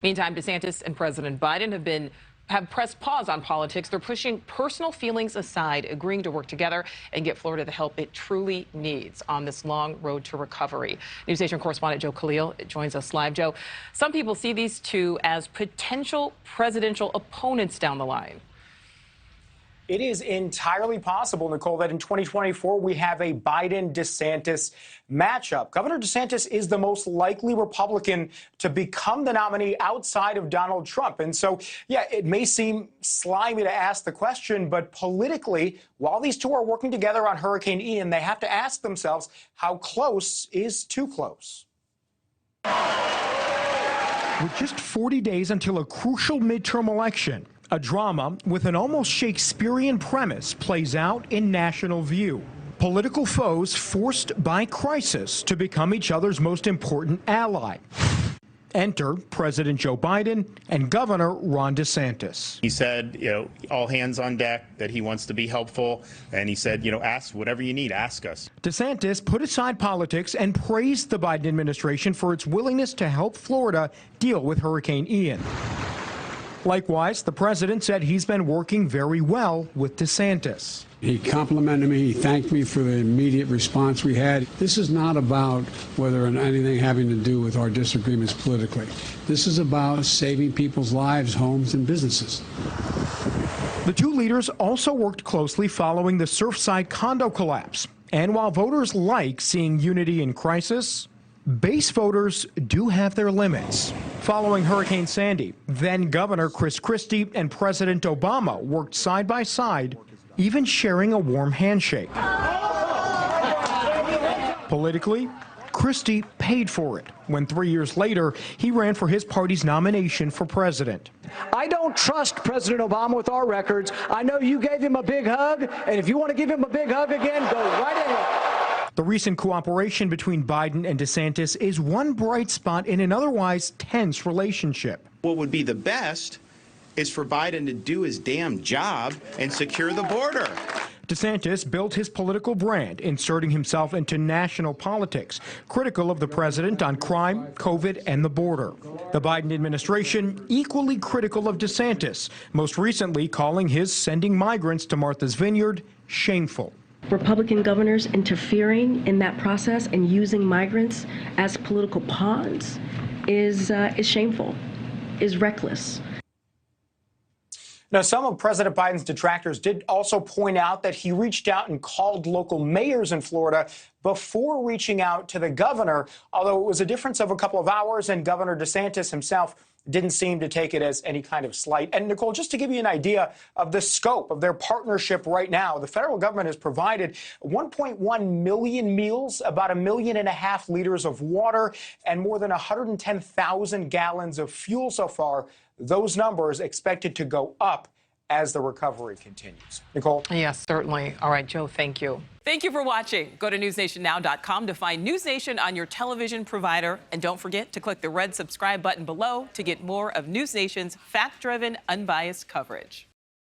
Meantime, DeSantis and President Biden have pressed pause on politics. They're pushing personal feelings aside, agreeing to work together and get Florida the help it truly needs on this long road to recovery. NewsNation correspondent Joe Khalil joins us live. Joe, some people see these two as potential presidential opponents down the line. It is entirely possible, Nichole, that in 2024 we have a Biden-DeSantis matchup. Governor DeSantis is the most likely Republican to become the nominee outside of Donald Trump. And so, yeah, it may seem slimy to ask the question, but politically, while these two are working together on Hurricane Ian, they have to ask themselves, how close is too close? With just 40 days until a crucial midterm election, a drama with an almost Shakespearean premise plays out in national view. Political foes forced by crisis to become each other's most important ally. Enter President Joe Biden and Governor Ron DeSantis. He said, all hands on deck, that he wants to be helpful. And he said, ask whatever you need, ask us. DeSantis put aside politics and praised the Biden administration for its willingness to help Florida deal with Hurricane Ian. Likewise, the president said he's been working very well with DeSantis. He complimented me. He thanked me for the immediate response we had. This is not about whether anything having to do with our disagreements politically. This is about saving people's lives, homes, and businesses. The two leaders also worked closely following the Surfside condo collapse. And while voters like seeing unity in crisis, base voters do have their limits. Following Hurricane Sandy, then Governor Chris Christie and President Obama worked side by side, even sharing a warm handshake. Politically, Christie paid for it when 3 years later he ran for his party's nomination for president. I don't trust President Obama with our records. I know you gave him a big hug, and if you want to give him a big hug again, go right ahead. The recent cooperation between Biden and DeSantis is one bright spot in an otherwise tense relationship. What would be the best is for Biden to do his damn job and secure the border. DeSantis built his political brand, inserting himself into national politics, critical of the president on crime, COVID, and the border. The Biden administration equally critical of DeSantis, most recently calling his sending migrants to Martha's Vineyard shameful. Republican governors interfering in that process and using migrants as political pawns is shameful, is reckless. Now, some of President Biden's detractors did also point out that he reached out and called local mayors in Florida before reaching out to the governor, although it was a difference of a couple of hours, and Governor DeSantis himself didn't seem to take it as any kind of slight. And Nichole, just to give you an idea of the scope of their partnership right now, the federal government has provided 1.1 million meals, about 1.5 million liters of water, and more than 110,000 gallons of fuel so far. Those numbers expected to go up as the recovery continues. Nichole? Yes, certainly. All right, Joe, thank you. Thank you for watching. Go to newsnationnow.com to find NewsNation on your television provider. And don't forget to click the red subscribe button below to get more of NewsNation's fact-driven, unbiased coverage.